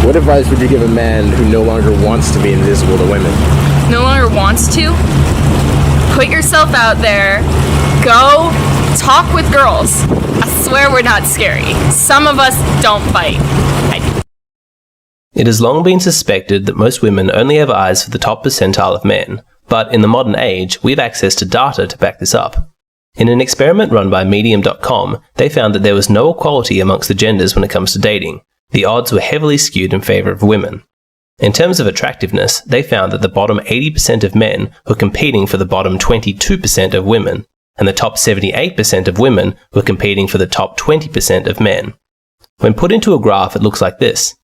What advice would you give a man who no longer wants to be invisible to women? No longer wants to? Put yourself out there. Go talk with girls. I swear we're not scary. Some of us don't bite. It has long been suspected that most women only have eyes for the top percentile of men, but in the modern age, we have access to data to back this up. In an experiment run by Medium.com, they found that there was no equality amongst the genders when it comes to dating. The odds were heavily skewed in favour of women. In terms of attractiveness, they found that the bottom 80% of men were competing for the bottom 22% of women, and the top 78% of women were competing for the top 20% of men. When put into a graph, it looks like this.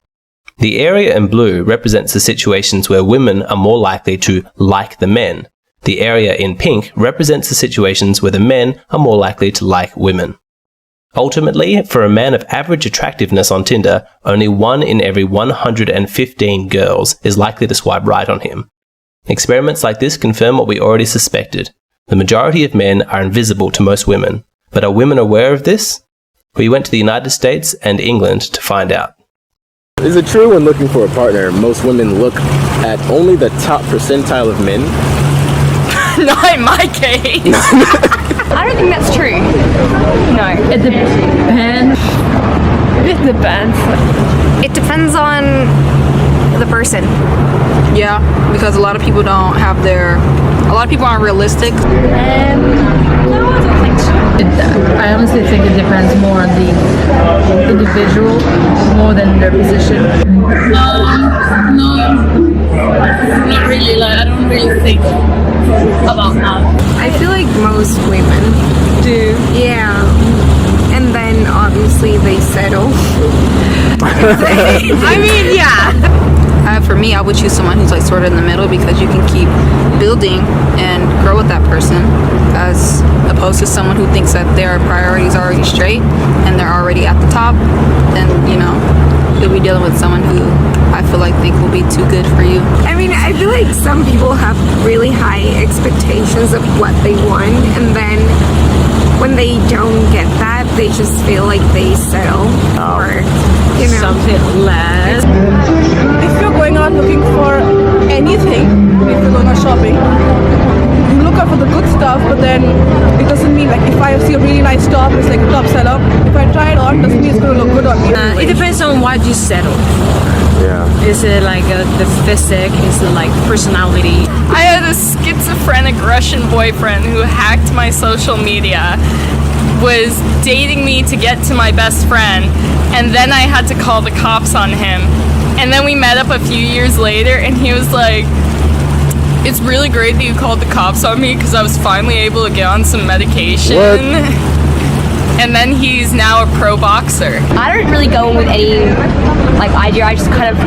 The area in blue represents the situations where women are more likely to like the men. The area in pink represents the situations where the men are more likely to like women. Ultimately, for a man of average attractiveness on Tinder, only 1 in every 115 girls is likely to swipe right on him. Experiments like this confirm what we already suspected. The majority of men are invisible to most women. But are women aware of this? We went to the United States and England to find out. Is it true when looking for a partner, most women look at only the top percentile of men? Not in my case. I don't think that's true. No. It depends. It depends. It depends on the person. Yeah, because a lot of people don't have a lot of people aren't realistic. No, I don't think so. I honestly think it depends more on the individual more than their position. No, not really. Like, I don't really think about that. I feel like most women Do. yeah, and then obviously they settle. I mean, yeah. For me, I would choose someone who's like sort of in the middle, because you can keep building and grow with that person, as opposed to someone who thinks that their priorities are already straight and they're already at the top. Then, you know, you'll be dealing with someone who I feel like think will be too good for you. I mean, I feel like some people have really high expectations of what they want, and then when they don't get that, they just feel like they settle, or, you know, Something less. If you're going out looking for anything, if you're going out shopping, you look out for the good stuff, but then it doesn't mean, like, if I see a really nice top, it's like a top seller. If I try it on, doesn't mean it's going to look good on me. It depends on what you settle. Yeah. Is it like the physique? Is it like personality? I had a schizophrenic Russian boyfriend who hacked my social media, was dating me to get to my best friend, and then I had to call the cops on him. And then we met up a few years later, and he was like, "It's really great that you called the cops on me because I was finally able to get on some medication." What? And then he's now a pro boxer. I don't really go in with any idea. I just kind of,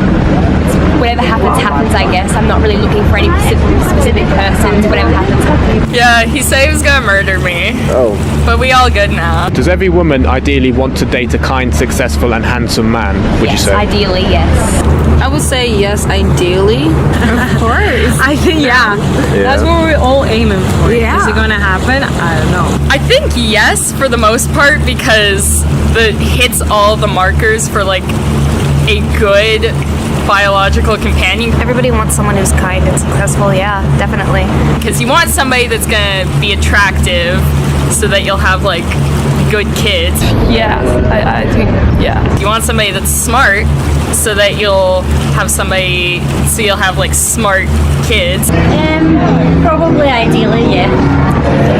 whatever happens, happens, I guess. I'm not really looking for any specific persons. Whatever happens, happens. Yeah, he said he was gonna murder me. Oh. But we all good now. Does every woman ideally want to date a kind, successful and handsome man, would you Yes, say? ideally, yes. I would say yes, ideally. of course. I think, yeah. That's what we're all aiming for. Yeah. Is it going to happen? I don't know. I think yes, for the most part, because it hits all the markers for like a good biological companion. Everybody wants someone who's kind and successful. Yeah, definitely. Because you want somebody that's gonna be attractive so that you'll have like good kids. Yeah, I think, yeah. You want somebody that's smart so that you'll have like smart kids. Probably ideally, yeah.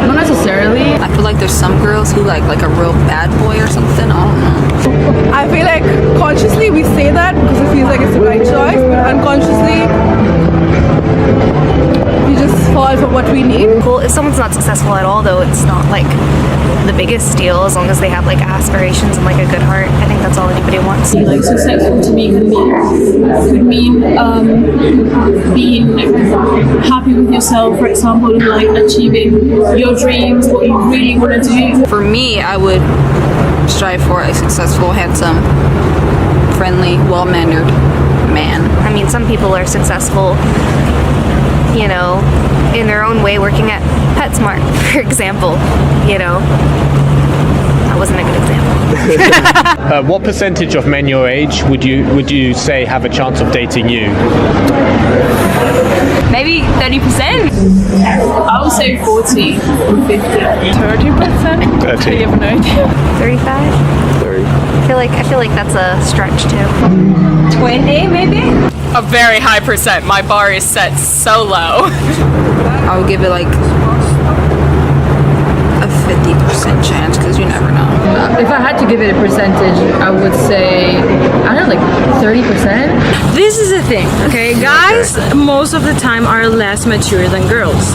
Not necessarily. I feel like there's some girls who like a real bad boy or something. I don't know. I feel like consciously we say that because it feels like it's the right choice, but unconsciously we just fall for what we need. Well, if someone's not successful at all, though, it's not like the biggest deal as long as they have like aspirations and like a good heart. I think that's all anybody wants. Like, successful to me could mean being happy with yourself, for example, like achieving your dreams, what you really want to do. For me, I would strive for a successful, handsome, friendly, well-mannered man. I mean, some people are successful, you know, in their own way, working at PetSmart, for example. You know, that wasn't a good example. What percentage of men your age would you say have a chance of dating you? Maybe 30%. I would say 40 or 50. 30%? 30. You have no idea. 35? 30. I feel like that's a stretch too. 20 maybe? A very high percent. My bar is set so low. I would give it like a 50% chance because you never know. If I had to give it a percentage, I would say, I don't know, like 30%. This is the thing, okay? Guys, most of the time are less mature than girls.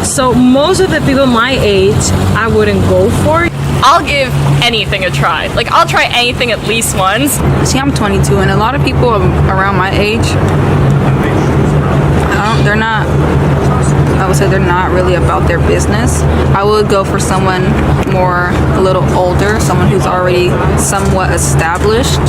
So most of the people my age, I wouldn't go for. I'll give anything a try. Like, I'll try anything at least once. See, I'm 22, and a lot of people around my age, I would say they're not really about their business. I would go for someone a little older, someone who's already somewhat established.